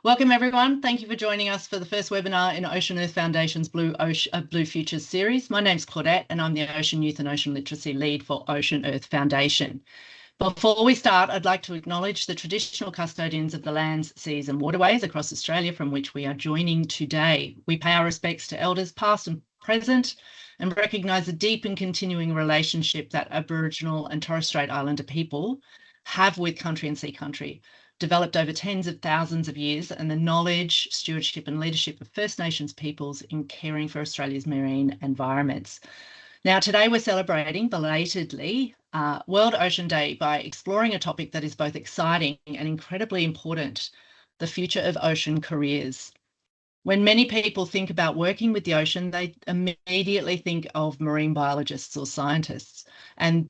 Welcome everyone. Thank you for joining us for the first webinar in OceanEarth Foundation's Blue Futures series. My name's Claudette and I'm the Ocean Youth and Ocean Literacy Lead for OceanEarth Foundation. Before we start, I'd like to acknowledge the traditional custodians of the lands, seas and waterways across Australia from which we are joining today. We pay our respects to elders past and present and recognise the deep and continuing relationship that Aboriginal and Torres Strait Islander people have with country and sea country, developed over tens of thousands of years, and the knowledge, stewardship and leadership of First Nations peoples in caring for Australia's marine environments. Now, today we're celebrating belatedly World Ocean Day by exploring a topic that is both exciting and incredibly important, the future of ocean careers. When many people think about working with the ocean, they immediately think of marine biologists or scientists. And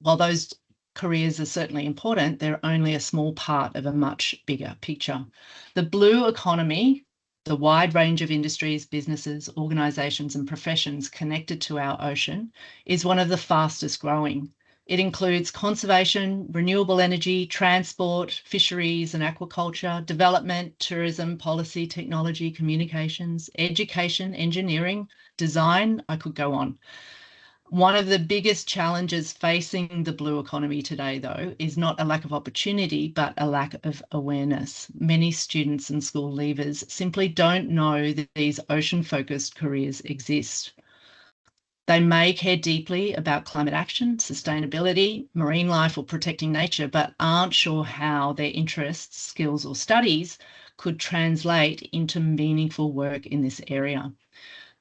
while those careers are certainly important, they're only a small part of a much bigger picture. The blue economy, the wide range of industries, businesses, organisations and professions connected to our ocean, is one of the fastest growing. It includes conservation, renewable energy, transport, fisheries and aquaculture, development, tourism, policy, technology, communications, education, engineering, design. I could go on. One of the biggest challenges facing the blue economy today, though, is not a lack of opportunity, but a lack of awareness. Many students and school leavers simply don't know that these ocean-focused careers exist. They may care deeply about climate action, sustainability, marine life or protecting nature, but aren't sure how their interests, skills or studies could translate into meaningful work in this area.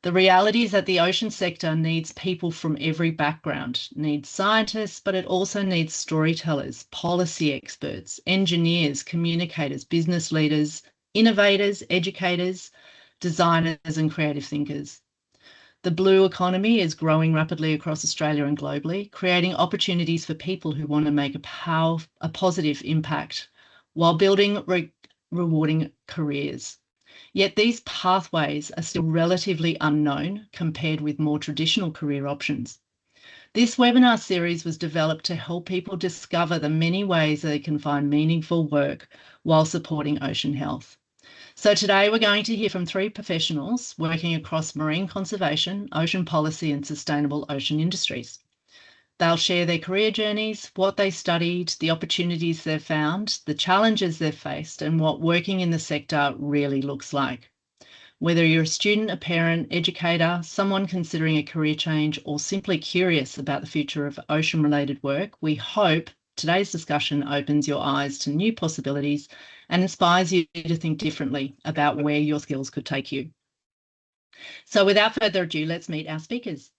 The reality is that the ocean sector needs people from every background, needs scientists, but it also needs storytellers, policy experts, engineers, communicators, business leaders, innovators, educators, designers and creative thinkers. The blue economy is growing rapidly across Australia and globally, creating opportunities for people who want to make a positive impact while building rewarding careers. Yet these pathways are still relatively unknown compared with more traditional career options. This webinar series was developed to help people discover the many ways they can find meaningful work while supporting ocean health. So today we're going to hear from three professionals working across marine conservation, ocean policy and sustainable ocean industries. They'll share their career journeys, what they studied, the opportunities they've found, the challenges they've faced, and what working in the sector really looks like. Whether you're a student, a parent, educator, someone considering a career change, or simply curious about the future of ocean-related work, we hope today's discussion opens your eyes to new possibilities and inspires you to think differently about where your skills could take you. So without further ado, let's meet our speakers.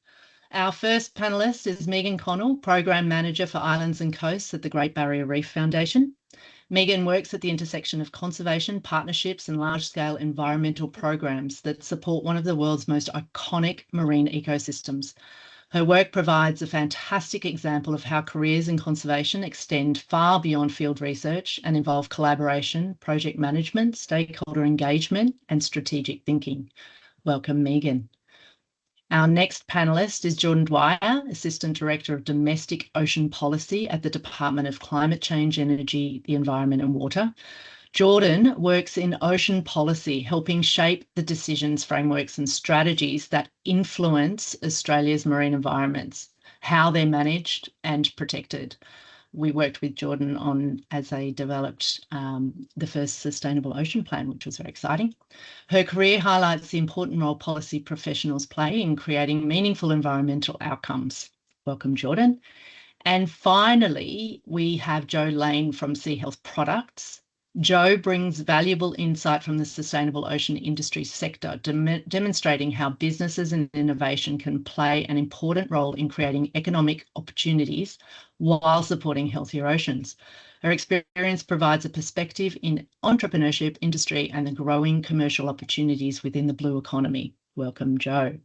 Our first panellist is Megan Connell, Program Manager for Islands and Coasts at the Great Barrier Reef Foundation. Megan works at the intersection of conservation, partnerships and large-scale environmental programs that support one of the world's most iconic marine ecosystems. Her work provides a fantastic example of how careers in conservation extend far beyond field research and involve collaboration, project management, stakeholder engagement and strategic thinking. Welcome, Megan. Our next panellist is Jordan Dwyer, Assistant Director of Domestic Ocean Policy at the Department of Climate Change, Energy, the Environment and Water. Jordan works in ocean policy, helping shape the decisions, frameworks and strategies that influence Australia's marine environments, how they're managed and protected. We worked with Jordan on as they developed the first Sustainable Ocean Plan, which was very exciting. Her career highlights the important role policy professionals play in creating meaningful environmental outcomes. Welcome, Jordan. And finally, we have Jo Lane from Sea Health Products. Jo brings valuable insight from the sustainable ocean industry sector, demonstrating how businesses and innovation can play an important role in creating economic opportunities while supporting healthier oceans. Her experience provides a perspective in entrepreneurship, industry, and the growing commercial opportunities within the blue economy. Welcome, Jo.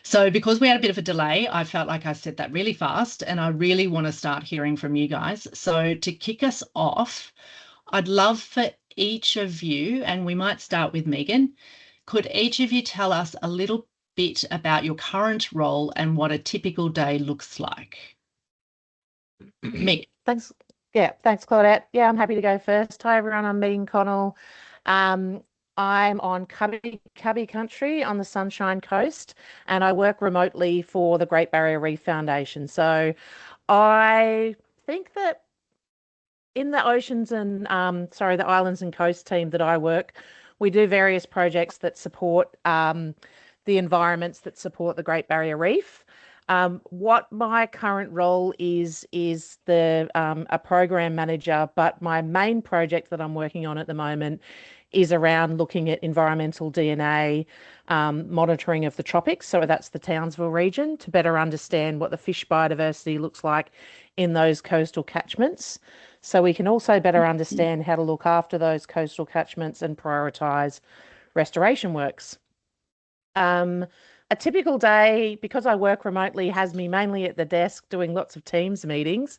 So because we had a bit of a delay, I felt like I said that really fast, and I really want to start hearing from you guys. So to kick us off, I'd love for each of you, and we might start with Megan, could each of you tell us a little bit about your current role and what a typical day looks like? Megan. Thanks. Yeah, thanks, Claudette. Yeah, I'm happy to go first. Hi, everyone. I'm Megan Connell, I'm on Cubby country on the Sunshine Coast, and I work remotely for the Great Barrier Reef Foundation. So I think that in the the islands and coast team that I work, we do various projects that support the environments that support the Great Barrier Reef. What my current role is the a program manager, but my main project that I'm working on at the moment is around looking at environmental DNA monitoring of the tropics. So that's the Townsville region, to better understand what the fish biodiversity looks like in those coastal catchments. So we can also better understand how to look after those coastal catchments and prioritise restoration works. A typical day, because I work remotely, has me mainly at the desk doing lots of Teams meetings.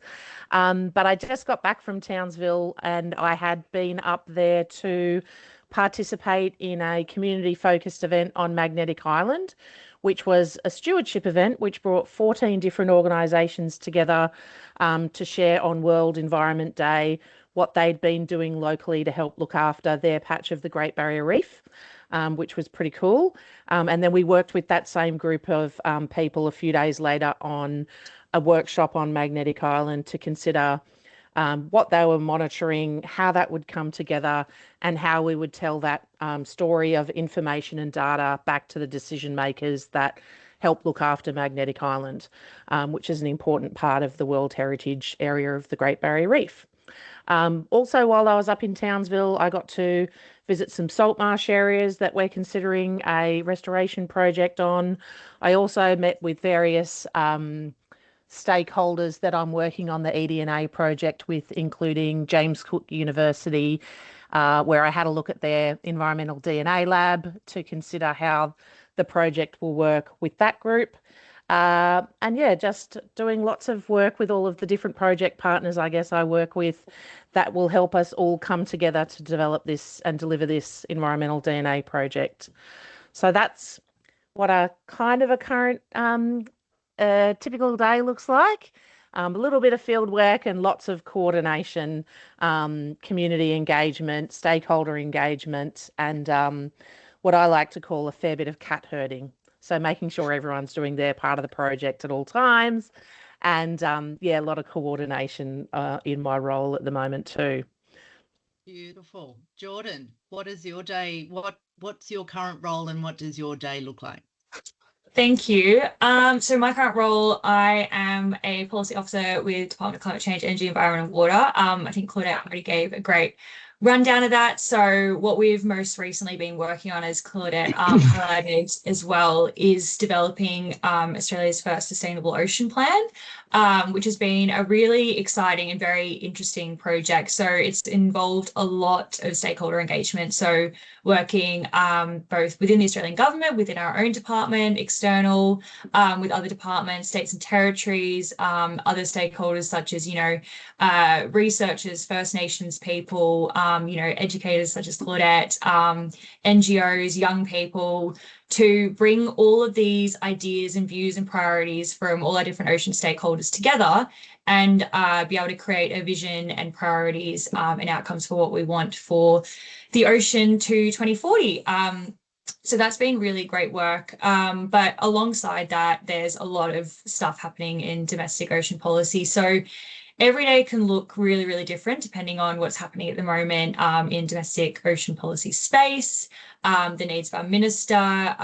But I just got back from Townsville and I had been up there to participate in a community-focused event on Magnetic Island, which was a stewardship event which brought 14 different organisations together to share on World Environment Day what they'd been doing locally to help look after their patch of the Great Barrier Reef. Which was pretty cool. And then we worked with that same group of people a few days later on a workshop on Magnetic Island to consider what they were monitoring, how that would come together, and how we would tell that story of information and data back to the decision makers that help look after Magnetic Island, which is an important part of the World Heritage area of the Great Barrier Reef. Also, while I was up in Townsville, I got to visit some salt marsh areas that we're considering a restoration project on. I also met with various stakeholders that I'm working on the eDNA project with, including James Cook University, where I had a look at their environmental DNA lab to consider how the project will work with that group. And yeah, just doing lots of work with all of the different project partners I guess I work with that will help us all come together to develop this and deliver this environmental DNA project. So that's what a kind of a current typical day looks like. A little bit of field work and lots of coordination, community engagement, stakeholder engagement, and what I like to call a fair bit of cat herding. So making sure everyone's doing their part of the project at all times. And yeah, a lot of coordination in my role at the moment too. Beautiful. Jordan, what is your day? What's your current role and what does your day look like? Thank you. So my current role, I am a policy officer with Department of Climate Change, Energy, Environment and Water. I think Claudette already gave a great rundown of that. So what we've most recently been working on, as Claudette highlighted as well, is developing Australia's first sustainable ocean plan, which has been a really exciting and very interesting project. So it's involved a lot of stakeholder engagement. So working both within the Australian government, within our own department, external, with other departments, states and territories, other stakeholders such as, researchers, First Nations people, educators such as Claudette, NGOs, young people, to bring all of these ideas and views and priorities from all our different ocean stakeholders together and be able to create a vision and priorities and outcomes for what we want for the ocean to 2040. So that's been really great work. But alongside that, there's a lot of stuff happening in domestic ocean policy. So every day can look really, really different depending on what's happening at the moment in domestic ocean policy space, the needs of our minister,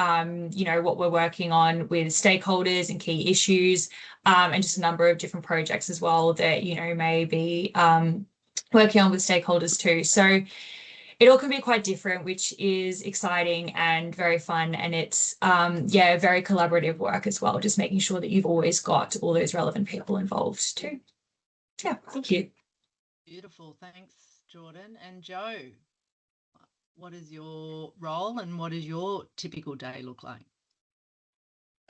what we're working on with stakeholders and key issues, and just a number of different projects as well that, may be working on with stakeholders too. So it all can be quite different, which is exciting and very fun. And it's, very collaborative work as well, just making sure that you've always got all those relevant people involved too. Yeah, thank you. Beautiful. Thanks, Jordan. And Joe, what is your role and what does your typical day look like?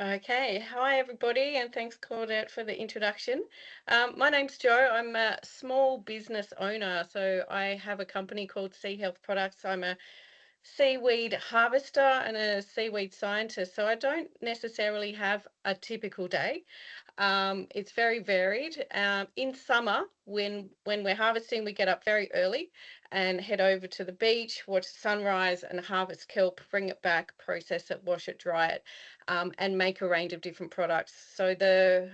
Okay, hi everybody, and thanks Claudette for the introduction. My name's Jo. I'm a small business owner, so I have a company called Sea Health Products. I'm a seaweed harvester and a seaweed scientist, so I don't necessarily have a typical day. It's very varied. In summer, when we're harvesting, we get up very early and head over to the beach, watch the sunrise and harvest kelp, bring it back, process it, wash it, dry it, and make a range of different products. So the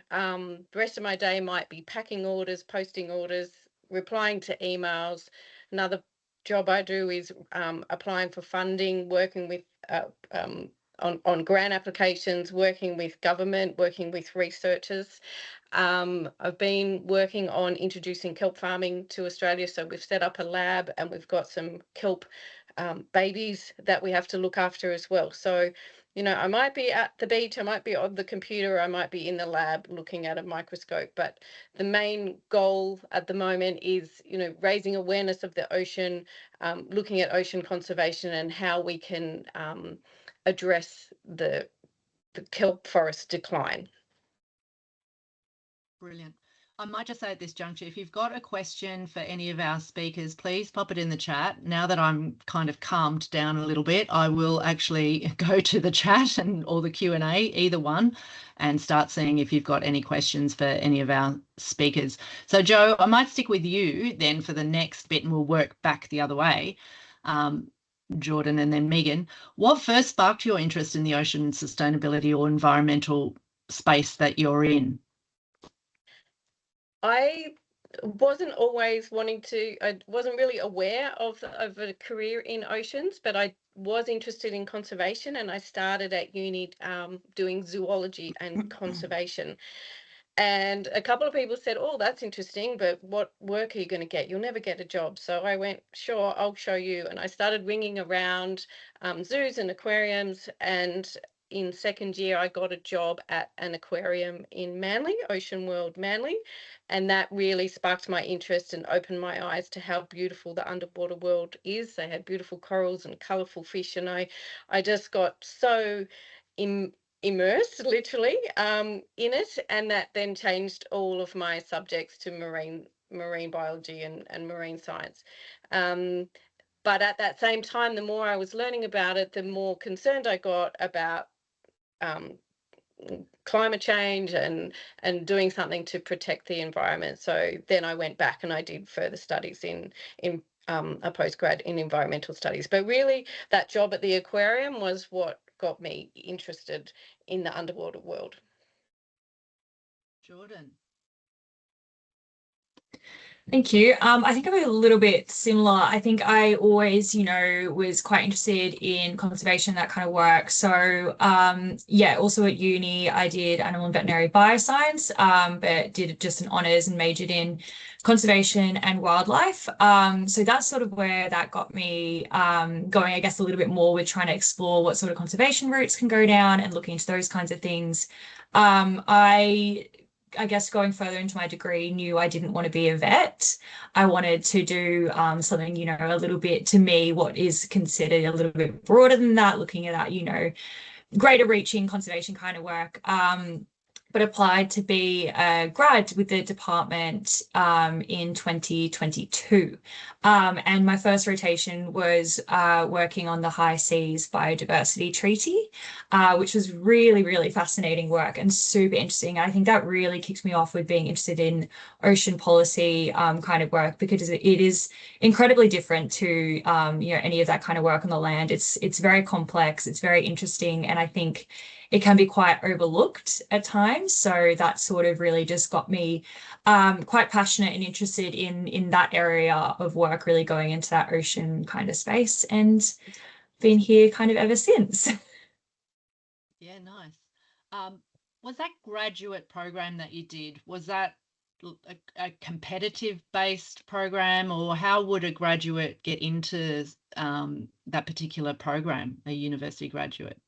rest of my day might be packing orders, posting orders, replying to emails. Another job I do is applying for funding, working with on grant applications, working with government, working with researchers. I've been working on introducing kelp farming to Australia. So we've set up a lab and we've got some kelp babies that we have to look after as well. So, you know, I might be at the beach, I might be on the computer, I might be in the lab looking at a microscope, but the main goal at the moment is, you know, raising awareness of the ocean, looking at ocean conservation and how we can address the kelp forest decline. Brilliant. I might just say at this juncture, if you've got a question for any of our speakers, please pop it in the chat. Now that I'm kind of calmed down a little bit, I will actually go to the chat or the Q&A, either one, and start seeing if you've got any questions for any of our speakers. So Jo, I might stick with you then for the next bit and we'll work back the other way. Jordan and then Megan, what first sparked your interest in the ocean sustainability or environmental space that you're in? I wasn't always I wasn't really aware of a career in oceans, but I was interested in conservation and I started at uni doing zoology and conservation. And a couple of people said, oh, that's interesting, but what work are you going to get? You'll never get a job. So I went, sure, I'll show you. And I started ringing around zoos and aquariums. And in second year, I got a job at an aquarium in Manly, Ocean World Manly. And that really sparked my interest and opened my eyes to how beautiful the underwater world is. They had beautiful corals and colourful fish. And I just got so immersed literally in it, and that then changed all of my subjects to marine biology and marine science. But at that same time, the more I was learning about it, the more concerned I got about climate change and doing something to protect the environment. So then I went back and I did further studies in a postgrad in environmental studies. But really that job at the aquarium was what got me interested in the underwater world. Jordan. Thank you. I think I'm a little bit similar. I think I always, you know, was quite interested in conservation, that kind of work. So yeah, also at uni, I did animal and veterinary bioscience, but did just an honours and majored in conservation and wildlife. So that's sort of where that got me going, I guess, a little bit more with trying to explore what sort of conservation routes can go down and looking into those kinds of things. I guess going further into my degree, knew I didn't want to be a vet. I wanted to do something, you know, a little bit, to me, what is considered a little bit broader than that, looking at that, you know, greater reaching conservation kind of work. But applied to be a grad with the department in 2022. And my first rotation was working on the High Seas Biodiversity Treaty, which was really, really fascinating work and super interesting. I think that really kicked me off with being interested in ocean policy kind of work, because it is incredibly different to you know, any of that kind of work on the land. It's very complex, it's very interesting, and I think it can be quite overlooked at times. So that sort of really just got me quite passionate and interested in that area of work, really going into that ocean kind of space, and been here kind of ever since. Yeah, nice. Was that graduate program that you did, was that a competitive based program, or how would a graduate get into that particular program, a university graduate?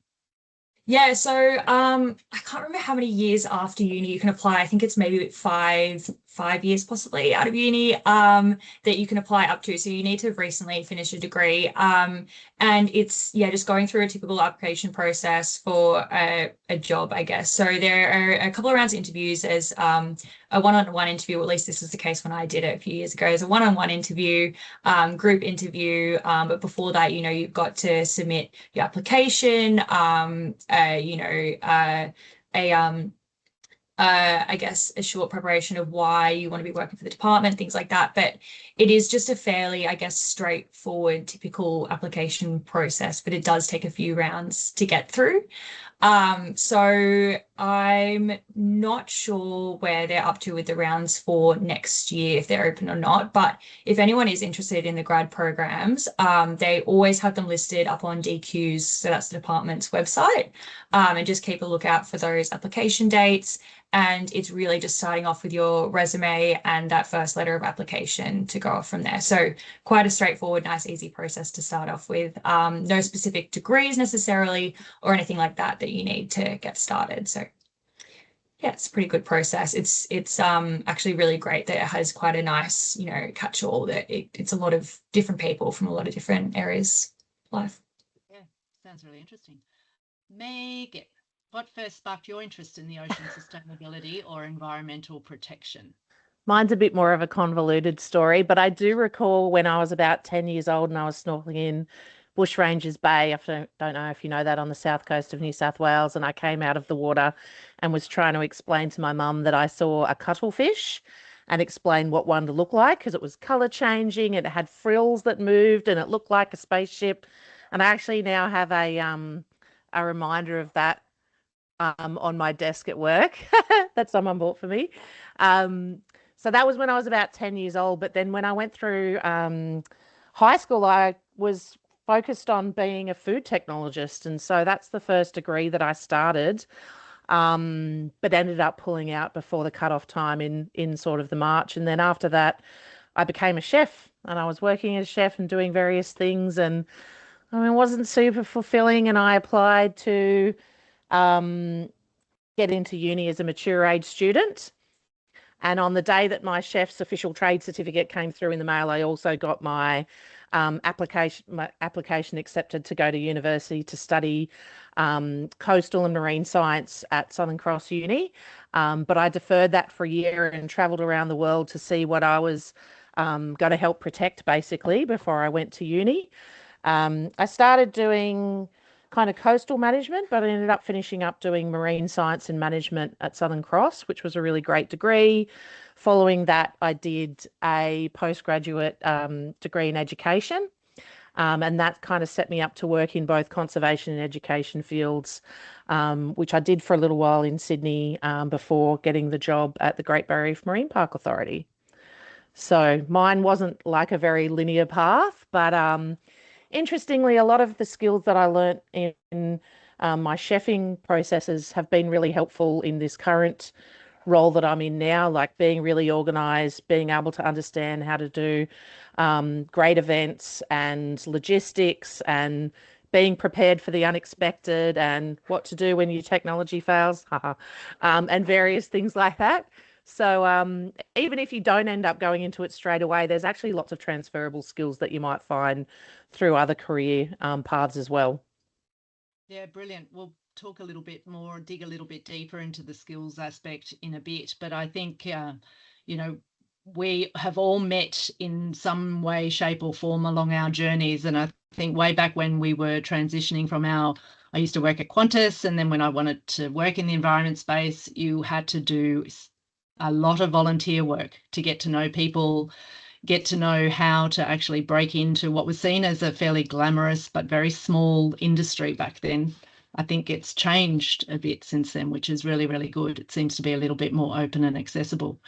Yeah, so I can't remember how many years after uni you can apply. I think it's maybe five 5 years possibly out of uni that you can apply up to. So you need to have recently finished a degree. And it's, yeah, just going through a typical application process for a job, I guess. So there are a couple of rounds of interviews. There's a one-on-one interview, or at least this was the case when I did it a few years ago. There's a one-on-one interview, group interview, but before that, you know, you've got to submit your application, I guess a short preparation of why you want to be working for the department, things like that. But it is just a fairly, I guess, straightforward, typical application process, but it does take a few rounds to get through. So I'm not sure where they're up to with the rounds for next year, if they're open or not. But if anyone is interested in the grad programs, they always have them listed up on DQ's, so that's the department's website, and just keep a lookout for those application dates. And it's really just starting off with your resume and that first letter of application to go off from there. So quite a straightforward, nice, easy process to start off with. No specific degrees necessarily or anything like that you need to get started. So yeah, it's a pretty good process. It's actually really great that it has quite a nice, you know, catch-all, that it's a lot of different people from a lot of different areas of life. Yeah, sounds really interesting. Megan, what first sparked your interest in the ocean sustainability or environmental protection? Mine's a bit more of a convoluted story, but I do recall when I was about 10 years old and I was snorkeling in Bushrangers Bay. I don't know if you know that, on the south coast of New South Wales. And I came out of the water and was trying to explain to my mum that I saw a cuttlefish and explain what one looked like, because it was colour changing, it had frills that moved and it looked like a spaceship. And I actually now have a reminder of that on my desk at work that someone bought for me. So that was when I was about 10 years old. But then when I went through high school, I was focused on being a food technologist. And so that's the first degree that I started, but ended up pulling out before the cutoff time in sort of the March. And then after that, I became a chef, and I was working as a chef and doing various things. And I mean, it wasn't super fulfilling. And I applied to get into uni as a mature age student. And on the day that my chef's official trade certificate came through in the mail, I also got my application accepted to go to university to study coastal and marine science at Southern Cross Uni. But I deferred that for a year and travelled around the world to see what I was going to help protect, basically, before I went to uni. I started doing kind of coastal management, but I ended up finishing up doing marine science and management at Southern Cross, which was a really great degree. Following that, I did a postgraduate degree in education, and that kind of set me up to work in both conservation and education fields, which I did for a little while in Sydney before getting the job at the Great Barrier Reef Marine Park Authority. So mine wasn't like a very linear path, but interestingly, a lot of the skills that I learnt in my chefing processes have been really helpful in this current role that I'm in now, like being really organised, being able to understand how to do great events and logistics, and being prepared for the unexpected, and what to do when your technology fails, and various things like that. So even if you don't end up going into it straight away, there's actually lots of transferable skills that you might find through other career paths as well. Yeah, brilliant. We'll talk a little bit more, dig a little bit deeper into the skills aspect in a bit. But I think, you know, we have all met in some way, shape or form along our journeys. And I think way back when we were transitioning from I used to work at Qantas, and then when I wanted to work in the environment space, you had to do a lot of volunteer work to get to know people, get to know how to actually break into what was seen as a fairly glamorous but very small industry back then. I think it's changed a bit since then, which is really, really good. It seems to be a little bit more open and accessible.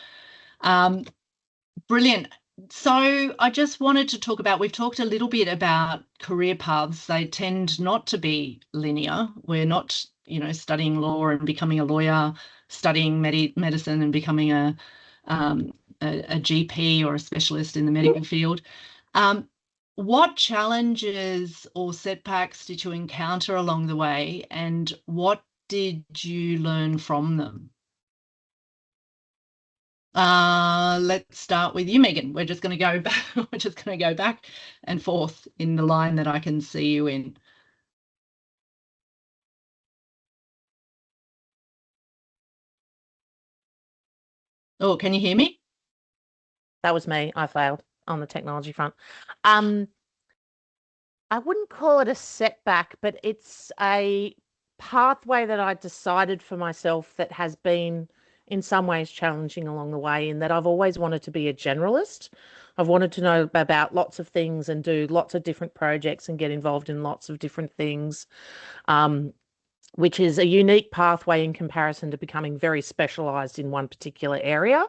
Brilliant. So I just wanted to talk about, we've talked a little bit about career paths. They tend not to be linear. We're not, you know, studying law and becoming a lawyer, studying medicine and becoming a GP or a specialist in the medical field. What challenges or setbacks did you encounter along the way, and what did you learn from them? Let's start with you, Megan. We're just going to go back. We're just going to go back and forth in the line that I can see you in. Oh, can you hear me? That was me. I failed on the technology front. I wouldn't call it a setback, but it's a pathway that I decided for myself that has been in some ways challenging along the way, in that I've always wanted to be a generalist. I've wanted to know about lots of things and do lots of different projects and get involved in lots of different things, which is a unique pathway in comparison to becoming very specialised in one particular area.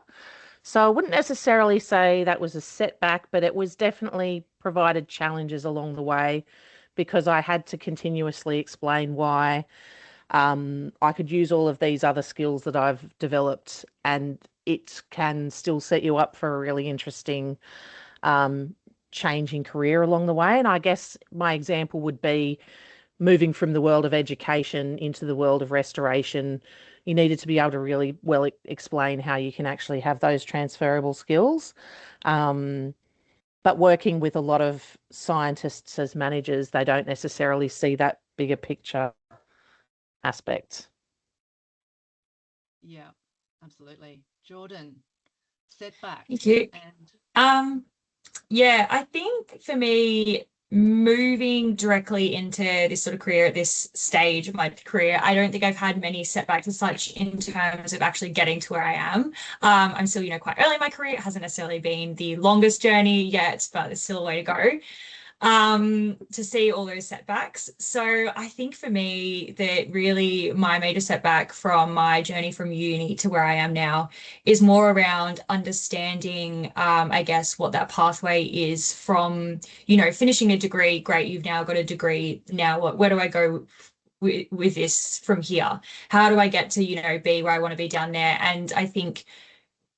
So I wouldn't necessarily say that was a setback, but it was definitely provided challenges along the way, because I had to continuously explain why I could use all of these other skills that I've developed, and it can still set you up for a really interesting changing career along the way. And I guess my example would be moving from the world of education into the world of restoration. You needed to be able to really well explain how you can actually have those transferable skills. But working with a lot of scientists as managers, they don't necessarily see that bigger picture aspect. Yeah, absolutely. Jordan, setback. Thank you. And Yeah, I think for me, moving directly into this sort of career at this stage of my career, I don't think I've had many setbacks as such in terms of actually getting to where I am. I'm still, quite early in my career. It hasn't necessarily been the longest journey yet, but there's still a way to go to see all those setbacks. So I think for me that really my major setback from my journey from uni to where I am now is more around understanding, I guess, what that pathway is from, finishing a degree. Great, you've now got a degree. Now what, where do I go with this from here? How do I get to, be where I want to be down there? And I think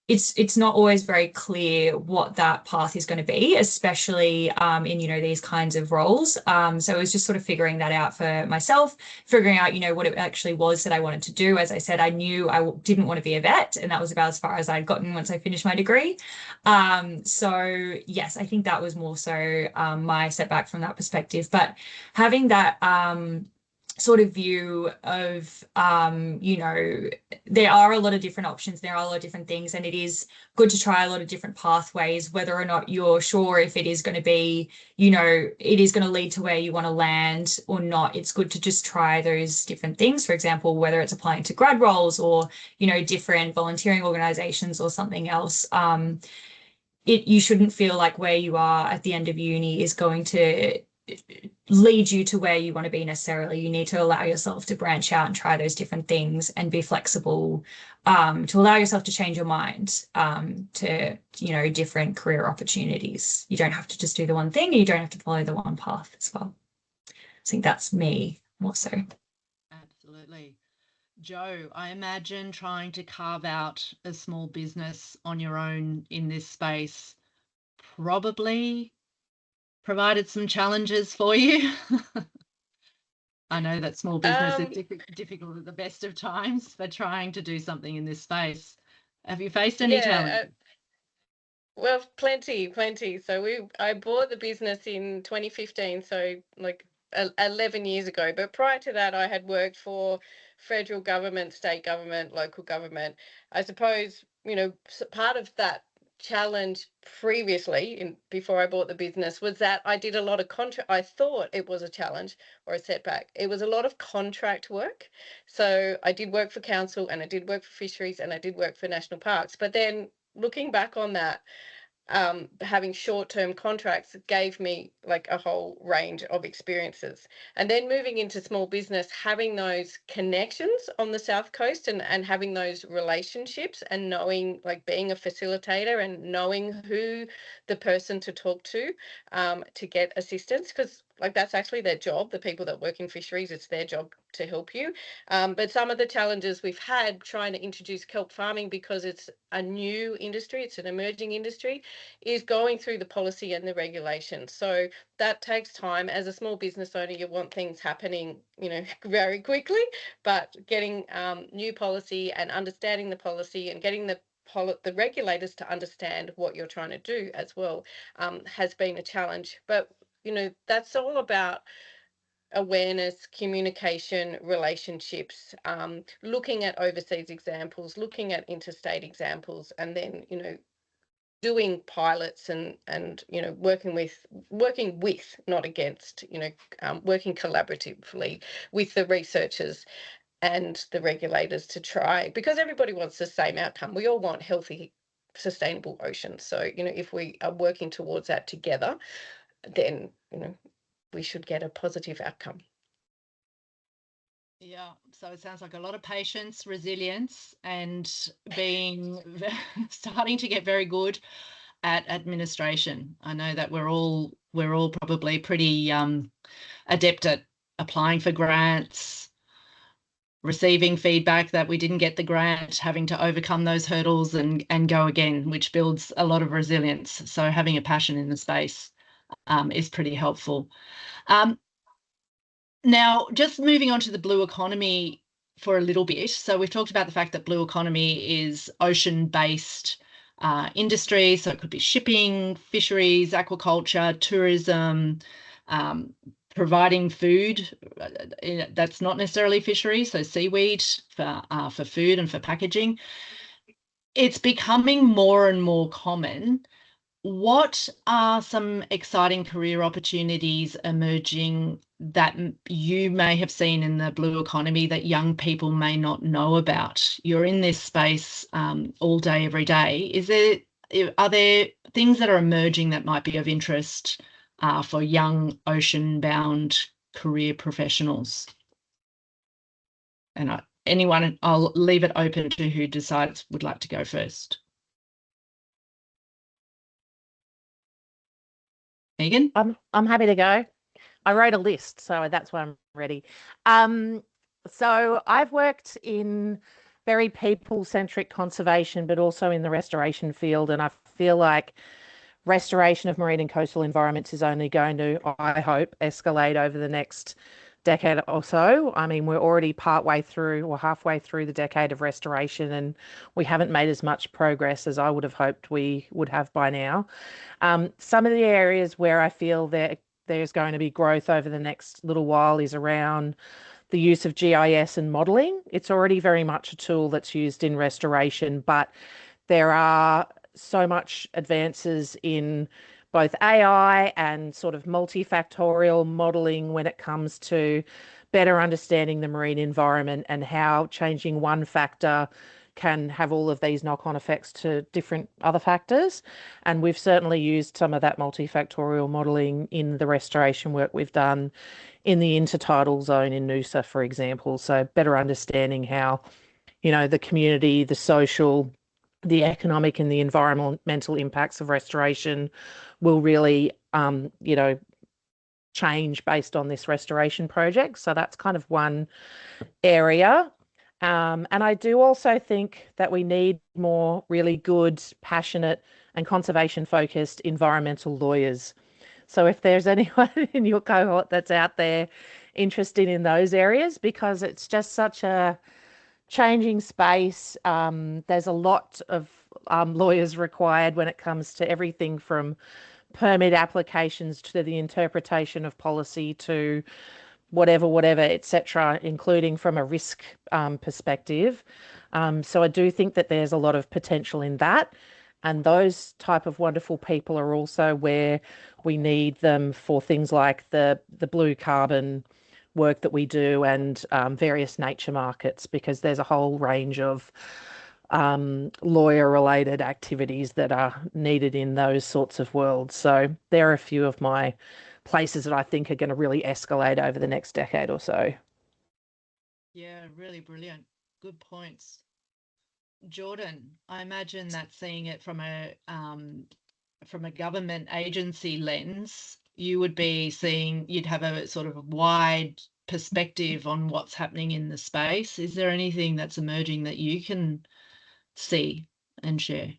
it's not always very clear what that path is going to be, especially in these kinds of roles. So it was just sort of figuring that out for myself, figuring out what it actually was that I wanted to do. As I said, I knew I didn't want to be a vet, and that was about as far as I'd gotten once I finished my degree. So yes, I think that was more so my setback from that perspective. But having that sort of view of there are a lot of different options, there are a lot of different things, and it is good to try a lot of different pathways, whether or not you're sure if it is going to be it is going to lead to where you want to land or not. It's good to just try those different things. For example, whether it's applying to grad roles or different volunteering organizations or something else. You shouldn't feel like where you are at the end of uni is going to lead you to where you want to be necessarily. You need to allow yourself to branch out and try those different things and be flexible, to allow yourself to change your mind to different career opportunities. You don't have to just do the one thing, you don't have to follow the one path as well. I think that's me more so. absolutely. Jo, I imagine trying to carve out a small business on your own in this space probably provided some challenges for you. I know that small business is difficult at the best of times for trying to do something in this space. Have you faced any challenges? Well, plenty. So I bought the business in 2015, so like 11 years ago. But prior to that, I had worked for federal government, state government, local government. I suppose, part of that challenge previously, before I bought the business, was that I did a lot of contract. I thought it was a challenge or a setback. It was a lot of contract work. So I did work for council, and I did work for fisheries, and I did work for national parks. But then looking back on that, having short-term contracts gave me like a whole range of experiences. And then moving into small business, having those connections on the South Coast and having those relationships and knowing, like being a facilitator and knowing who the person to talk to get assistance, because like that's actually their job. The people that work in fisheries, it's their job to help you. But some of the challenges we've had trying to introduce kelp farming, because it's a new industry, it's an emerging industry, is going through the policy and the regulations. So that takes time. As a small business owner, you want things happening, very quickly, but getting new policy and understanding the policy and getting the the regulators to understand what you're trying to do as well has been a challenge. But, you know, that's all about awareness, communication, relationships, looking at overseas examples, looking at interstate examples, and then, you know, doing pilots and you know, working with, not against, you know, working collaboratively with the researchers and the regulators to try, because everybody wants the same outcome. We all want healthy, sustainable oceans. So, you know, if we are working towards that together, then, you know, we should get a positive outcome. Yeah, so it sounds like a lot of patience, resilience, and being starting to get very good at administration. I know that we're all probably pretty adept at applying for grants, receiving feedback that we didn't get the grant, having to overcome those hurdles and go again, which builds a lot of resilience. So having a passion in the space is pretty helpful. Now, just moving on to the blue economy for a little bit. So we've talked about the fact that blue economy is ocean-based industry. So it could be shipping, fisheries, aquaculture, tourism, providing food. That's not necessarily fisheries, so seaweed for food and for packaging. It's becoming more and more common. What are some exciting career opportunities emerging that you may have seen in the blue economy that young people may not know about? You're in this space all day, every day. Are there things that are emerging that might be of interest for young ocean-bound career professionals? And anyone, I'll leave it open to who decides would like to go first. Megan? I'm happy to go. I wrote a list, so that's why I'm ready. So I've worked in very people-centric conservation, but also in the restoration field, and I feel like restoration of marine and coastal environments is only going to, I hope, escalate over the next decade or so. I mean, we're already partway through or halfway through the decade of restoration, and we haven't made as much progress as I would have hoped we would have by now. Some of the areas where I feel that there's going to be growth over the next little while is around the use of GIS and modelling. It's already very much a tool that's used in restoration, but there are so much advances in both AI and sort of multifactorial modelling when it comes to better understanding the marine environment and how changing one factor can have all of these knock-on effects to different other factors. And we've certainly used some of that multifactorial modelling in the restoration work we've done in the intertidal zone in Noosa, for example. So better understanding how, you know, the community, the social, the economic and the environmental impacts of restoration will really, you know, change based on this restoration project. So that's kind of one area. And I do also think that we need more really good, passionate and conservation-focused environmental lawyers. So if there's anyone in your cohort that's out there interested in those areas, because it's just such a changing space. There's a lot of lawyers required when it comes to everything from permit applications to the interpretation of policy to whatever, etc., including from a risk perspective. So I do think that there's a lot of potential in that. And those type of wonderful people are also where we need them for things like the blue carbon work that we do and various nature markets, because there's a whole range of lawyer-related activities that are needed in those sorts of worlds. So there are a few of my places that I think are going to really escalate over the next decade or so. Yeah, really brilliant. Good points. Jordan, I imagine that seeing it from a government agency lens, you'd have a sort of wide perspective on what's happening in the space. Is there anything that's emerging that you can see and share?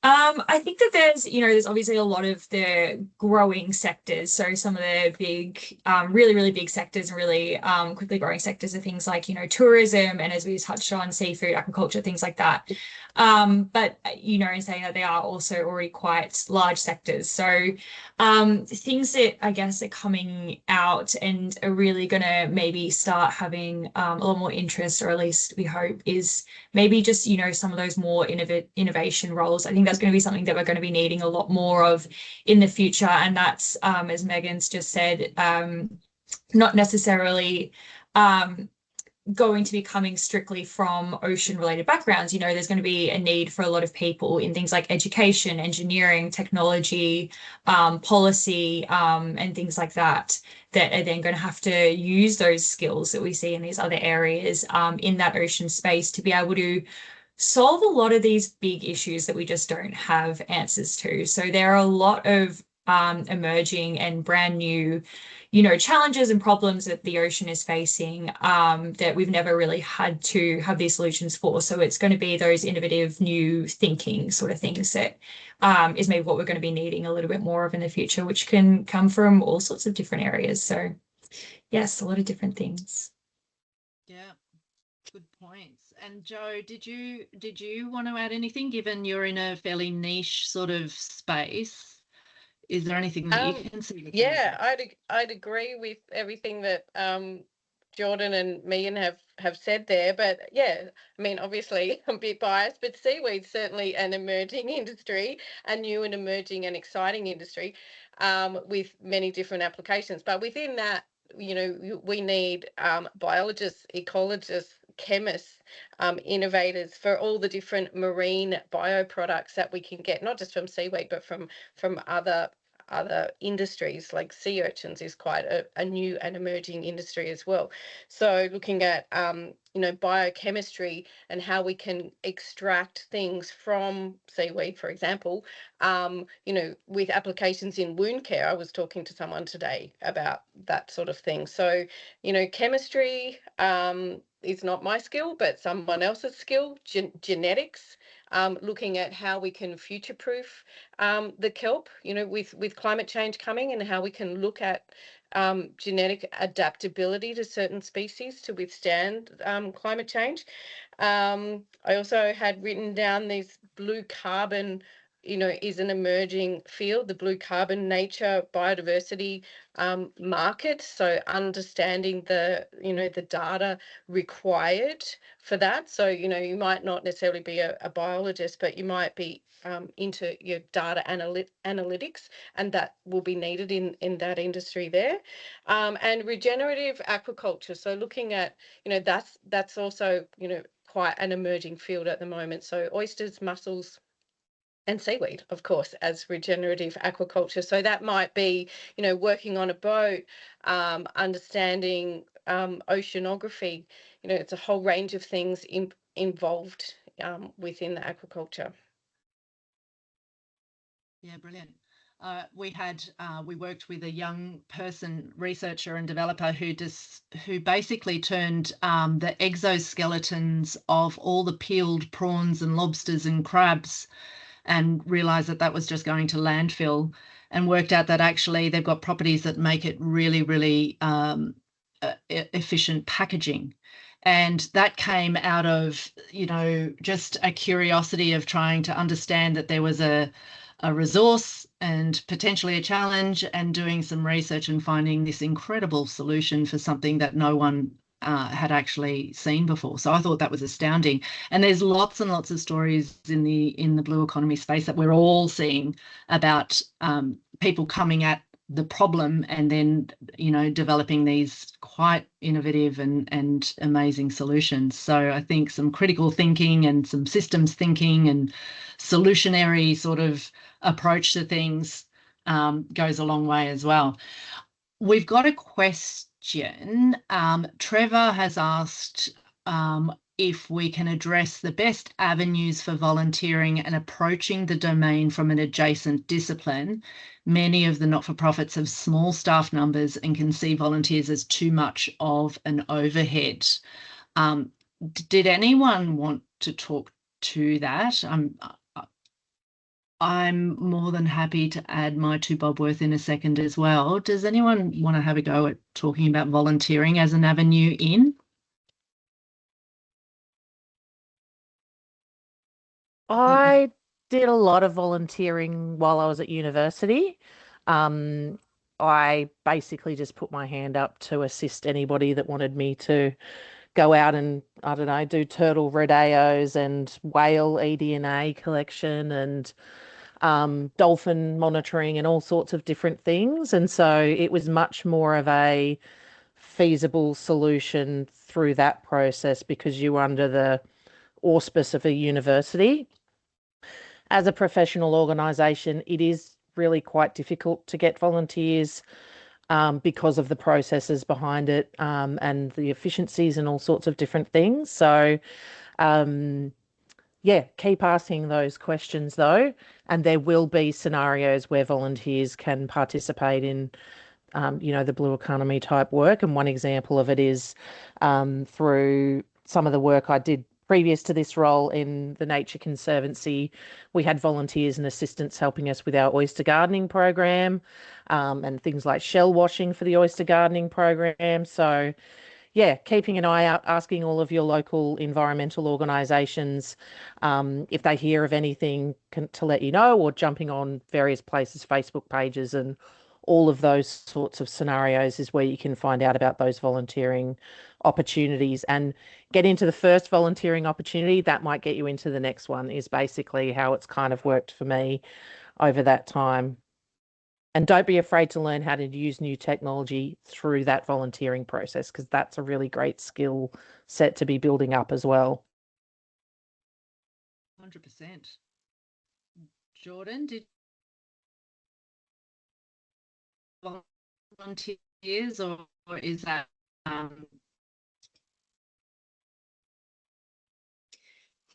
I think that there's obviously a lot of the growing sectors. So some of the big, really, really big sectors and really quickly growing sectors are things like, tourism, and as we touched on, seafood, aquaculture, things like that. But, in saying that, they are also already quite large sectors. So things that I guess are coming out and are really going to maybe start having a lot more interest, or at least we hope, is maybe just, some of those more innovation roles. I think that's going to be something that we're going to be needing a lot more of in the future. And that's, as Megan's just said, not necessarily going to be coming strictly from ocean related backgrounds. There's going to be a need for a lot of people in things like education, engineering, technology, policy, and things like that are then going to have to use those skills that we see in these other areas in that ocean space to be able to solve a lot of these big issues that we just don't have answers to. So there are a lot of emerging and brand new challenges and problems that the ocean is facing that we've never really had to have these solutions for. So it's going to be those innovative new thinking sort of things that is maybe what we're going to be needing a little bit more of in the future, which can come from all sorts of different areas. So yes, a lot of different things. Yeah, good points. And Jo, did you want to add anything, given you're in a fairly niche sort of space? Is there anything that you can see? Yeah, I'd agree with everything that Jordan and Megan have said there. But yeah, I mean, obviously I'm a bit biased, but seaweed's certainly an emerging industry, a new and emerging and exciting industry with many different applications. But within that, we need biologists, ecologists, chemists, innovators for all the different marine bioproducts that we can get, not just from seaweed, but from other industries. Like sea urchins is quite a new and emerging industry as well. So looking at biochemistry and how we can extract things from seaweed, for example, with applications in wound care. I was talking to someone today about that sort of thing. So chemistry is not my skill, but someone else's skill. Genetics, looking at how we can future-proof the kelp, with climate change coming, and how we can look at genetic adaptability to certain species to withstand climate change. I also had written down these blue carbon, is an emerging field, the blue carbon nature biodiversity market. So understanding the data required for that. So, you might not necessarily be a biologist, but you might be into your data analytics, and that will be needed in that industry there. And regenerative aquaculture. So looking at, that's also, quite an emerging field at the moment. So oysters, mussels, and seaweed, of course, as regenerative aquaculture. So that might be, working on a boat, understanding oceanography. It's a whole range of things involved within the aquaculture. Yeah, brilliant. We worked with a young person, researcher and developer who basically turned the exoskeletons of all the peeled prawns and lobsters and crabs, and realized that was just going to landfill, and worked out that actually they've got properties that make it really, really efficient packaging. And that came out of, just a curiosity of trying to understand that there was a resource and potentially a challenge, and doing some research and finding this incredible solution for something that no one had actually seen before. So I thought that was astounding. And there's lots and lots of stories in the blue economy space that we're all seeing about people coming at the problem and then, developing these quite innovative and amazing solutions. So I think some critical thinking and some systems thinking and solutionary sort of approach to things goes a long way as well. We've got a question. Trevor has asked if we can address the best avenues for volunteering and approaching the domain from an adjacent discipline. Many of the not-for-profits have small staff numbers and can see volunteers as too much of an overhead. Did anyone want to talk to that? I'm more than happy to add my two bob worth in a second as well. Does anyone want to have a go at talking about volunteering as an avenue in? I did a lot of volunteering while I was at university. I basically just put my hand up to assist anybody that wanted me to go out and, I don't know, do turtle rodeos and whale eDNA collection and dolphin monitoring and all sorts of different things. And so it was much more of a feasible solution through that process because you were under the auspice of a university. As a professional organisation, it is really quite difficult to get volunteers because of the processes behind it and the efficiencies and all sorts of different things. So, yeah, keep asking those questions though, and there will be scenarios where volunteers can participate in the blue economy type work. And one example of it is through some of the work I did previous to this role in the Nature Conservancy. We had volunteers and assistants helping us with our oyster gardening program and things like shell washing for the oyster gardening program. So yeah, keeping an eye out, asking all of your local environmental organisations if they hear of anything to let you know, or jumping on various places, Facebook pages and all of those sorts of scenarios is where you can find out about those volunteering opportunities and get into the first volunteering opportunity. That might get you into the next one, is basically how it's kind of worked for me over that time. And don't be afraid to learn how to use new technology through that volunteering process, because that's a really great skill set to be building up as well. 100%. Jordan, did volunteers or is that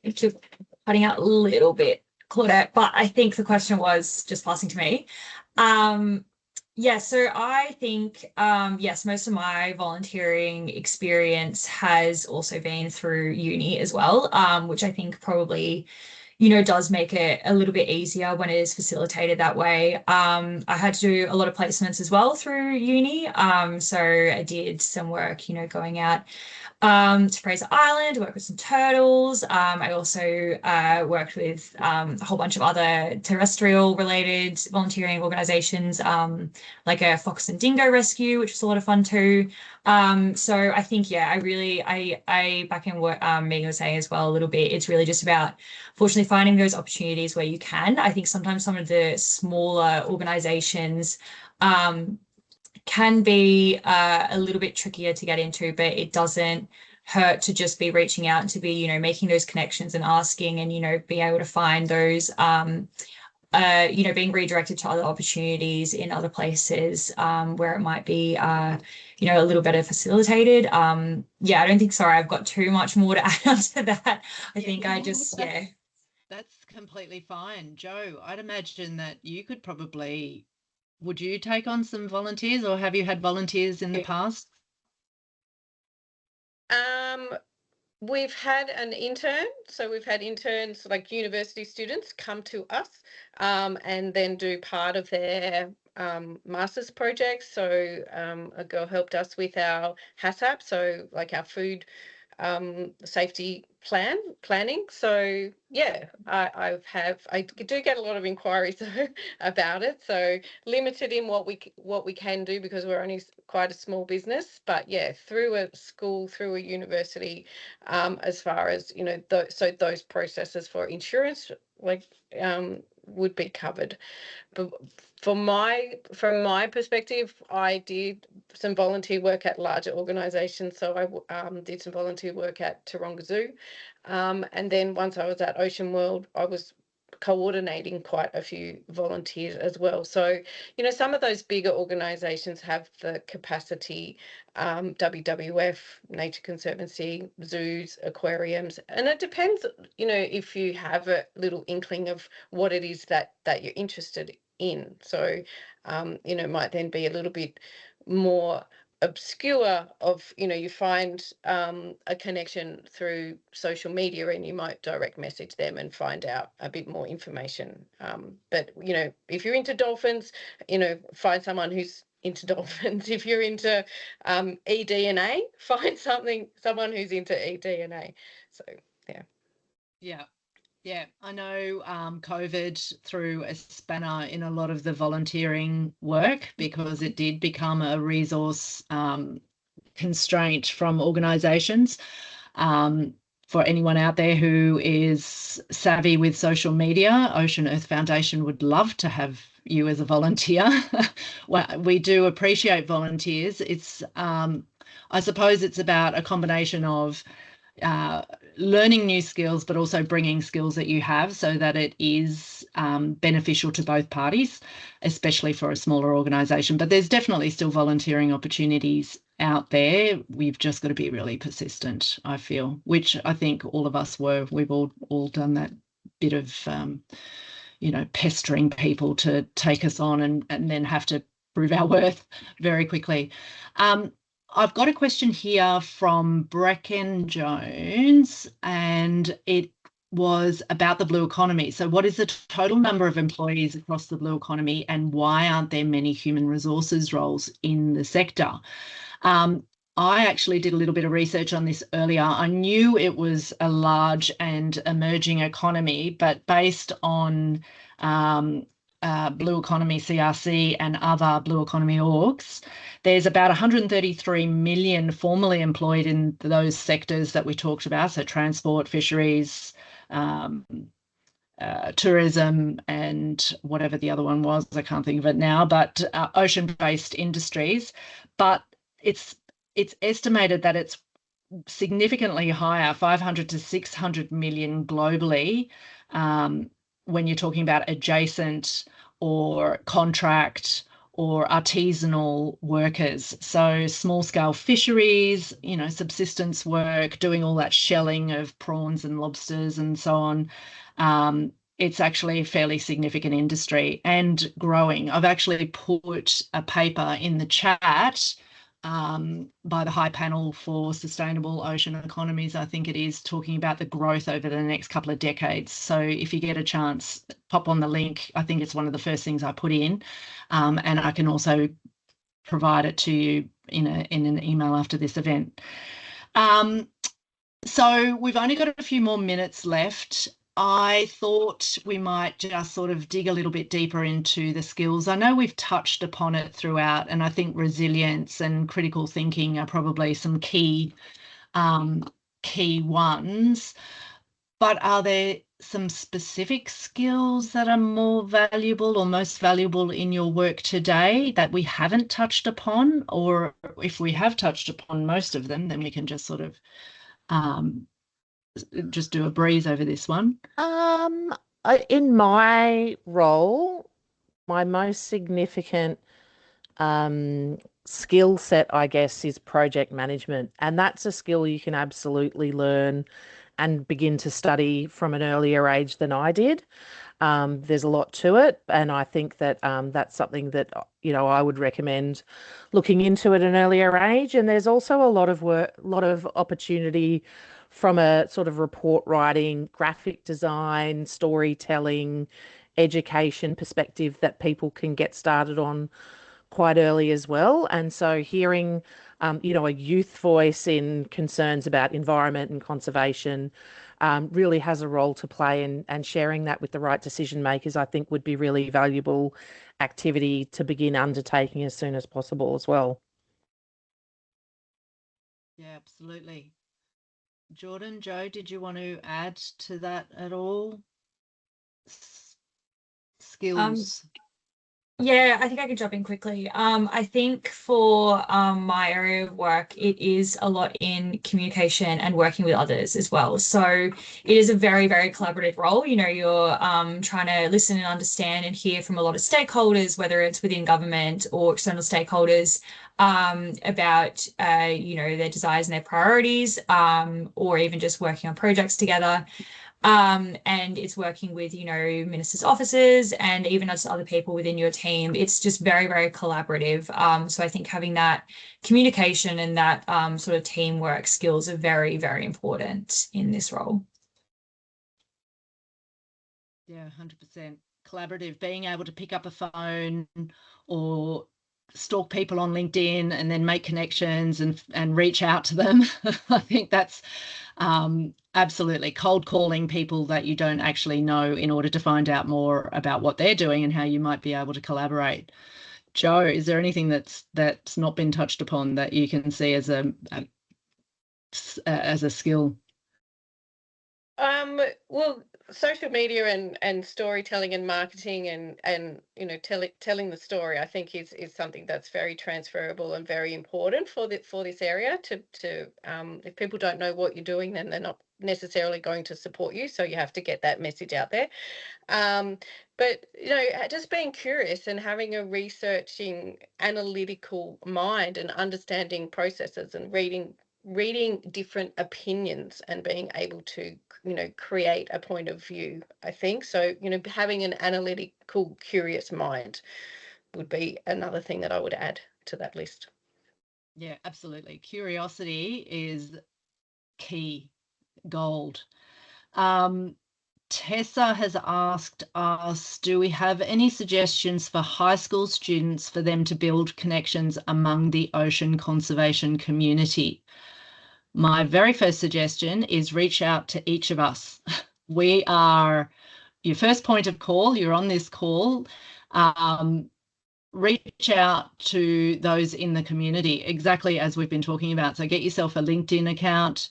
It's just cutting out a little bit, Claudette, but I think the question was just passing to me. Yeah, so I think, yes, most of my volunteering experience has also been through uni as well, which I think probably, does make it a little bit easier when it is facilitated that way. I had to do a lot of placements as well through uni. So I did some work, going out to Fraser Island, worked with some turtles. I also worked with a whole bunch of other terrestrial related volunteering organizations, like a fox and dingo rescue, which was a lot of fun too. So I think, yeah, I back in what Megan was saying as well a little bit, it's really just about fortunately finding those opportunities where you can. I think sometimes some of the smaller organizations can be a little bit trickier to get into, but it doesn't hurt to just be reaching out and to be, making those connections and asking and, being able to find those, being redirected to other opportunities in other places where it might be, a little better facilitated. Yeah, I don't think, sorry, I've got too much more to add on to that. I think I just, yeah. That's completely fine. Jo, I'd imagine that you could probably, would you take on some volunteers or have you had volunteers in the past? We've had an intern, so we've had interns like university students come to us and then do part of their master's projects. So a girl helped us with our HACCP, so like our safety planning. So yeah, I do get a lot of inquiries about it. So limited in what we can do because we're only quite a small business. But yeah, through a school, through a university, as far as so those processes for insurance would be covered. But from my perspective, I did some volunteer work at larger organisations. So I did some volunteer work at Taronga Zoo, and then once I was at Ocean World, I was coordinating quite a few volunteers as well. So some of those bigger organisations have the capacity, WWF, Nature Conservancy, zoos, aquariums, and it depends if you have a little inkling of what it is that you're interested in. So it might then be a little bit more obscure of, you find a connection through social media, and you might direct message them and find out a bit more information. But, if you're into dolphins, find someone who's into dolphins. If you're into eDNA, find someone who's into eDNA. So, yeah. Yeah. Yeah, I know COVID threw a spanner in a lot of the volunteering work, because it did become a resource constraint from organisations. For anyone out there who is savvy with social media, OceanEarth Foundation would love to have you as a volunteer. Well, we do appreciate volunteers. It's, I suppose it's about a combination of learning new skills, but also bringing skills that you have so that it is beneficial to both parties, especially for a smaller organisation. But there's definitely still volunteering opportunities out there. We've just got to be really persistent, I feel, which I think all of us were. We've all done that bit of, pestering people to take us on and then have to prove our worth very quickly. I've got a question here from Brecken Jones, and it was about the blue economy. So what is the total number of employees across the blue economy, and why aren't there many human resources roles in the sector? I actually did a little bit of research on this earlier. I knew it was a large and emerging economy, but based on Blue Economy CRC and other blue economy orgs, there's about 133 million formally employed in those sectors that we talked about, so transport, fisheries, tourism, and whatever the other one was, I can't think of it now, but ocean-based industries. But it's estimated that it's significantly higher, 500 to 600 million globally, when you're talking about adjacent or contract or artisanal workers. So small-scale fisheries, subsistence work, doing all that shelling of prawns and lobsters and so on. It's actually a fairly significant industry and growing. I've actually put a paper in the chat by the High Panel for Sustainable Ocean Economies, I think it is, talking about the growth over the next couple of decades. So if you get a chance, pop on the link. I think it's one of the first things I put in, and I can also provide it to you in an email after this event. So we've only got a few more minutes left. I thought we might just sort of dig a little bit deeper into the skills. I know we've touched upon it throughout, and I think resilience and critical thinking are probably some key ones. But are there some specific skills that are more valuable or most valuable in your work today that we haven't touched upon? Or if we have touched upon most of them, then we can just sort of just do a breeze over this one. In my role, my most significant skill set, I guess, is project management. And that's a skill you can absolutely learn and begin to study from an earlier age than I did. There's a lot to it, and I think that that's something that I would recommend looking into at an earlier age. And there's also a lot of opportunity from a sort of report writing, graphic design, storytelling, education perspective that people can get started on quite early as well. And so hearing, a youth voice in concerns about environment and conservation really has a role to play, and sharing that with the right decision makers, I think, would be really valuable activity to begin undertaking as soon as possible as well. Yeah, absolutely. Jordan, Joe, did you want to add to that at all? Skills. Yeah, I think I could jump in quickly. I think for my area of work, it is a lot in communication and working with others as well. So it is a very, very collaborative role. You're trying to listen and understand and hear from a lot of stakeholders, whether it's within government or external stakeholders, about their desires and their priorities, or even just working on projects together. And it's working with, ministers' offices and even as other people within your team. It's just very, very collaborative. So I think having that communication and that sort of teamwork skills are very, very important in this role. Yeah, 100%. Collaborative, being able to pick up a phone or stalk people on LinkedIn and then make connections and reach out to them. I think that's absolutely cold calling people that you don't actually know in order to find out more about what they're doing and how you might be able to collaborate. Jo, is there anything that's not been touched upon that you can see as a skill? Well, social media and storytelling and marketing and telling the story, I think is something that's very transferable and very important for this area. To if people don't know what you're doing, then they're not necessarily going to support you. So you have to get that message out there. But just being curious and having a researching, analytical mind and understanding processes and reading different opinions and being able to create a point of view. I think so. Having an analytical, curious mind would be another thing that I would add to that list. Yeah, absolutely. Curiosity is key, gold. Tessa has asked us, do we have any suggestions for high school students for them to build connections among the ocean conservation community? My very first suggestion is reach out to each of us. We are your first point of call. You're on this call. Reach out to those in the community, exactly as we've been talking about. So get yourself a LinkedIn account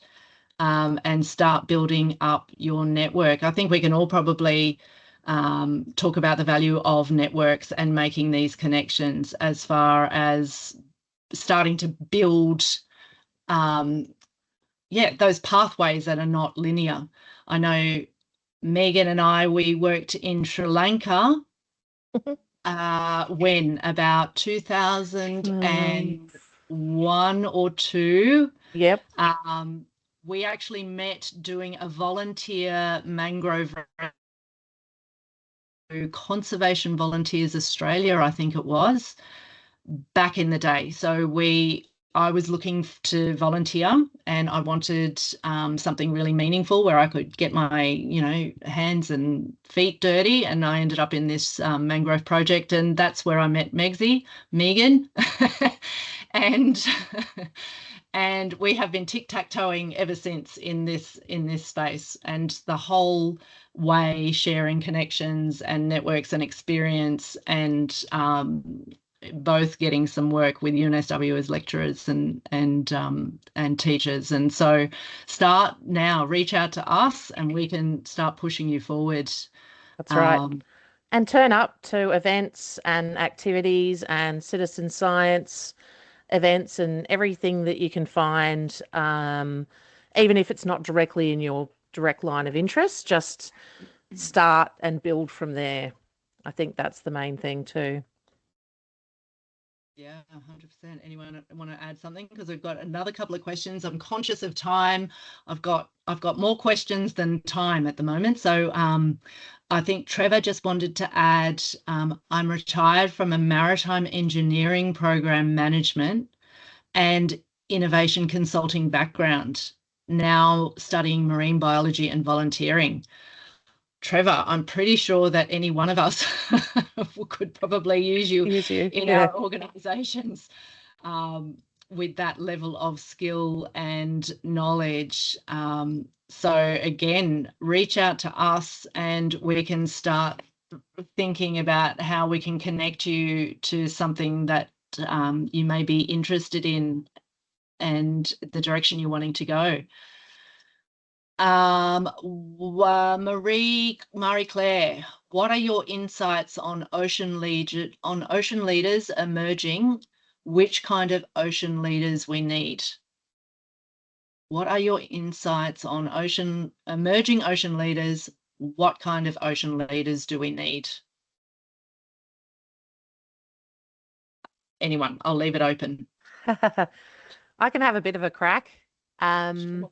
and start building up your network. I think we can all probably talk about the value of networks and making these connections as far as starting to build those pathways that are not linear. I know Megan and I, we worked in Sri Lanka when about 2001 or 2. Yep. We actually met doing a volunteer mangrove Conservation Volunteers Australia, I think it was, back in the day. So I was looking to volunteer and I wanted something really meaningful where I could get my, hands and feet dirty. And I ended up in this mangrove project, and that's where I met Megan. and and we have been tic-tac-toeing ever since in this space, and the whole way sharing connections and networks and experience, and both getting some work with UNSW as lecturers and teachers. And so start now, reach out to us and we can start pushing you forward. That's right. And turn up to events and activities and citizen science events and everything that you can find, even if it's not directly in your direct line of interest, just start and build from there. I think that's the main thing too. Yeah, 100%. Anyone want to add something? Because we've got another couple of questions. I'm conscious of time. I've got more questions than time at the moment. So I think Trevor just wanted to add, I'm retired from a maritime engineering program management and innovation consulting background, now studying marine biology and volunteering. Trevor, I'm pretty sure that any one of us could probably use you in our organisations with that level of skill and knowledge. So again, reach out to us and we can start thinking about how we can connect you to something that you may be interested in and the direction you're wanting to go. Marie Claire, what are your insights on ocean leaders emerging? Which kind of ocean leaders we need? What are your insights on emerging ocean leaders? What kind of ocean leaders do we need? Anyone? I'll leave it open. I can have a bit of a crack. Sure.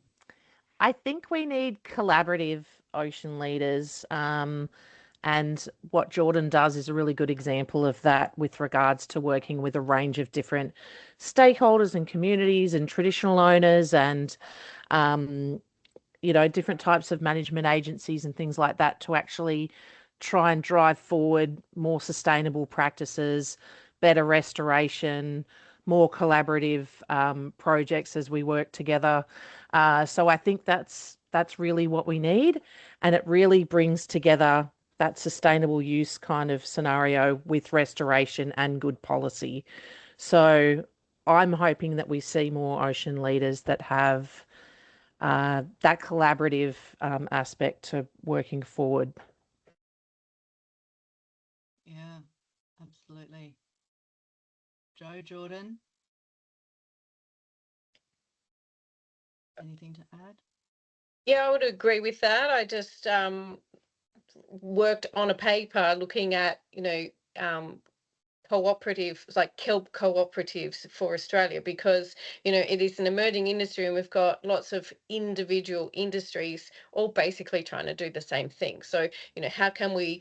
I think we need collaborative ocean leaders. And what Jordan does is a really good example of that with regards to working with a range of different stakeholders and communities and traditional owners and, different types of management agencies and things like that to actually try and drive forward more sustainable practices, better restoration, more collaborative projects as we work together. So I think that's really what we need, and it really brings together that sustainable use kind of scenario with restoration and good policy. So I'm hoping that we see more ocean leaders that have that collaborative aspect to working forward. Yeah, absolutely. Joe, Jordan, anything to add? Yeah, I would agree with that. I just worked on a paper looking at, cooperatives, like kelp cooperatives for Australia, because it is an emerging industry and we've got lots of individual industries all basically trying to do the same thing. So how can we,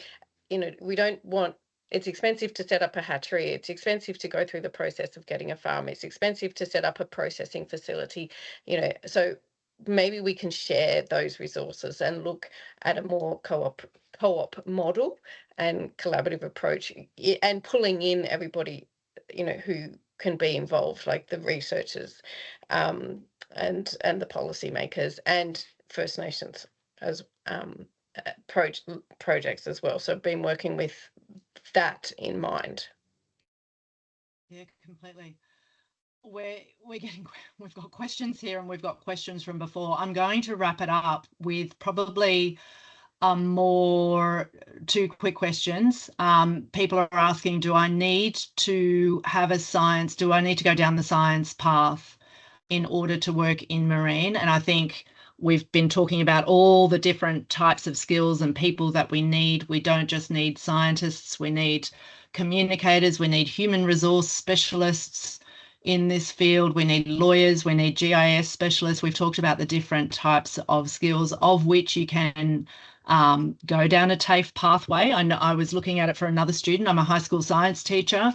we don't want, it's expensive to set up a hatchery, it's expensive to go through the process of getting a farm, it's expensive to set up a processing facility, so maybe we can share those resources and look at a more co-op model and collaborative approach, and pulling in everybody who can be involved, like the researchers, and the policymakers and First Nations as projects as well. So I've been working with that in mind. Yeah, completely. We've got questions here and we've got questions from before. I'm going to wrap it up with probably more two quick questions. People are asking, do I need to go down the science path in order to work in marine? And I think we've been talking about all the different types of skills and people that we need. We don't just need scientists, we need communicators, we need human resource specialists in this field, we need lawyers, we need GIS specialists. We've talked about the different types of skills of which you can go down a TAFE pathway. I know I was looking at it for another student. I'm a high school science teacher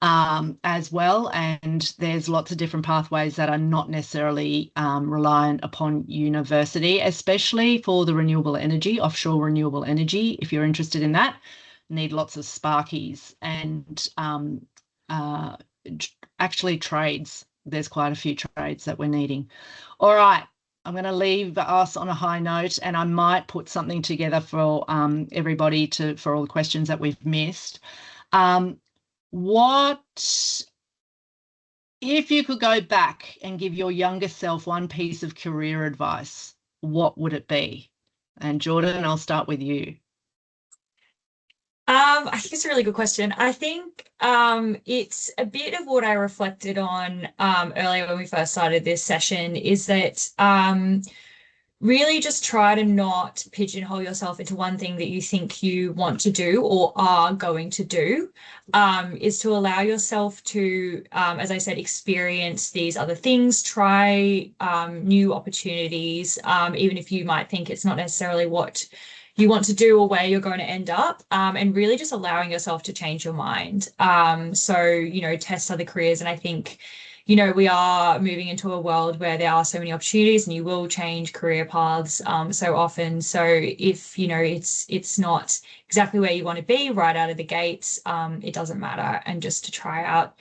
as well, and there's lots of different pathways that are not necessarily reliant upon university, especially for the renewable energy, offshore renewable energy. If you're interested in that, need lots of sparkies and actually trades. There's quite a few trades that we're needing. All right, I'm going to leave us on a high note, and I might put something together for everybody for all the questions that we've missed. What if you could go back and give your younger self one piece of career advice, what would it be? And Jordan, I'll start with you. I think it's a really good question. I think it's a bit of what I reflected on earlier when we first started this session, is that really just try to not pigeonhole yourself into one thing that you think you want to do or are going to do, is to allow yourself to, as I said, experience these other things, try new opportunities, even if you might think it's not necessarily what you want to do or where you're going to end up, and really just allowing yourself to change your mind. So, test other careers. And I think, we are moving into a world where there are so many opportunities and you will change career paths so often. So if, it's not exactly where you want to be right out of the gates, it doesn't matter. And just to try out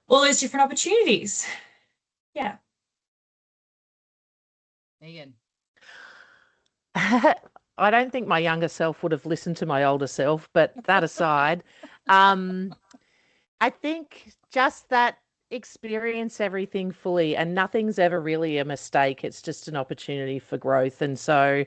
all those different opportunities. Yeah. Megan. I don't think my younger self would have listened to my older self, but that aside, I think just that experience everything fully, and nothing's ever really a mistake. It's just an opportunity for growth. And so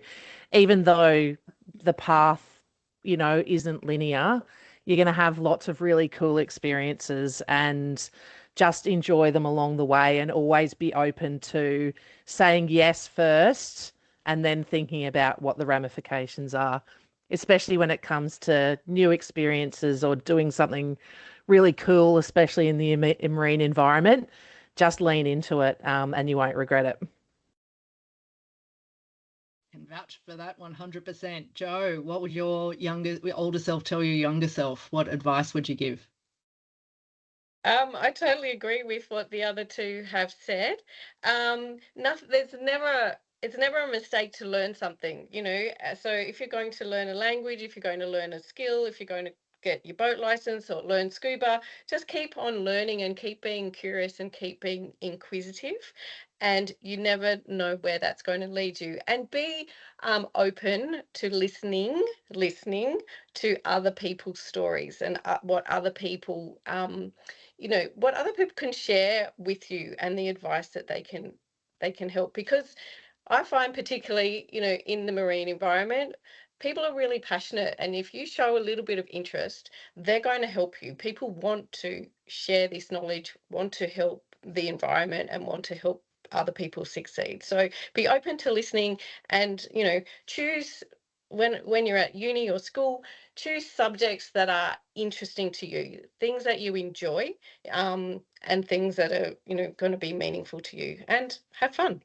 even though the path, isn't linear, you're going to have lots of really cool experiences, and just enjoy them along the way, and always be open to saying yes first and then thinking about what the ramifications are, especially when it comes to new experiences or doing something really cool, especially in the marine environment. Just lean into it, and you won't regret it. Can vouch for that 100%. Jo, what would your older self tell your younger self? What advice would you give? I totally agree with what the other two have said. It's never a mistake to learn something, you know. So if you're going to learn a language, if you're going to learn a skill, if you're going to get your boat license or learn scuba, just keep on learning and keep being curious and keep being inquisitive. And you never know where that's going to lead you. And be open to listening to other people's stories and what other people what other people can share with you and the advice that they can help. Because I find, particularly, in the marine environment, people are really passionate, and if you show a little bit of interest, they're going to help you. People want to share this knowledge, want to help the environment, and want to help other people succeed. So be open to listening, and choose, when you're at uni or school, choose subjects that are interesting to you, things that you enjoy, and things that are going to be meaningful to you, and have fun.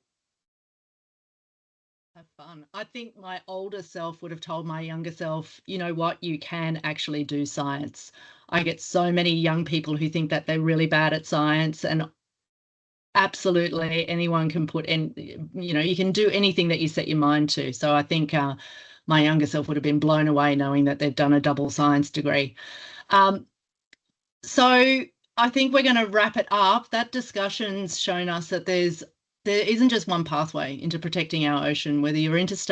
Have fun. I think my older self would have told my younger self, you know what, you can actually do science. I get so many young people who think that they're really bad at science, and absolutely anyone can put in, you can do anything that you set your mind to. So I think my younger self would have been blown away knowing that they've done a double science degree. So I think we're going to wrap it up. That discussion's shown us that there isn't just one pathway into protecting our ocean. Whether your interests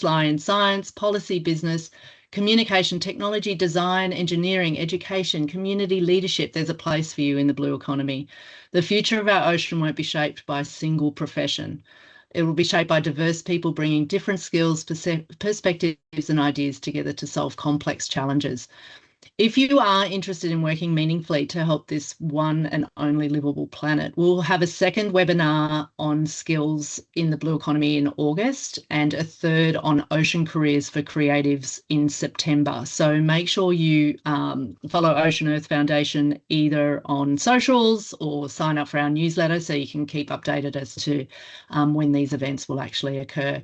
lie in science, policy, business, communication, technology, design, engineering, education, community leadership, there's a place for you in the blue economy. The future of our ocean won't be shaped by a single profession. It will be shaped by diverse people bringing different skills, perspectives, and ideas together to solve complex challenges. If you are interested in working meaningfully to help this one and only livable planet, we'll have a second webinar on skills in the blue economy in August, and a third on ocean careers for creatives in September. So make sure you follow OceanEarth Foundation either on socials or sign up for our newsletter so you can keep updated as to when these events will actually occur.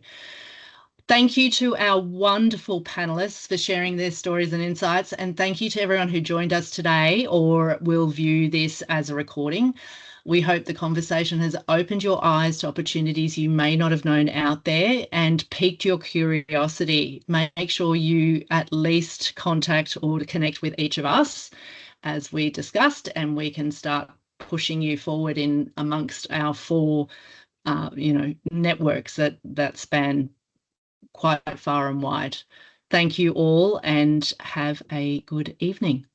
Thank you to our wonderful panelists for sharing their stories and insights, and thank you to everyone who joined us today or will view this as a recording. We hope the conversation has opened your eyes to opportunities you may not have known out there and piqued your curiosity. Make sure you at least contact or connect with each of us, as we discussed, and we can start pushing you forward in amongst our 4 networks that span quite far and wide. Thank you all, and have a good evening.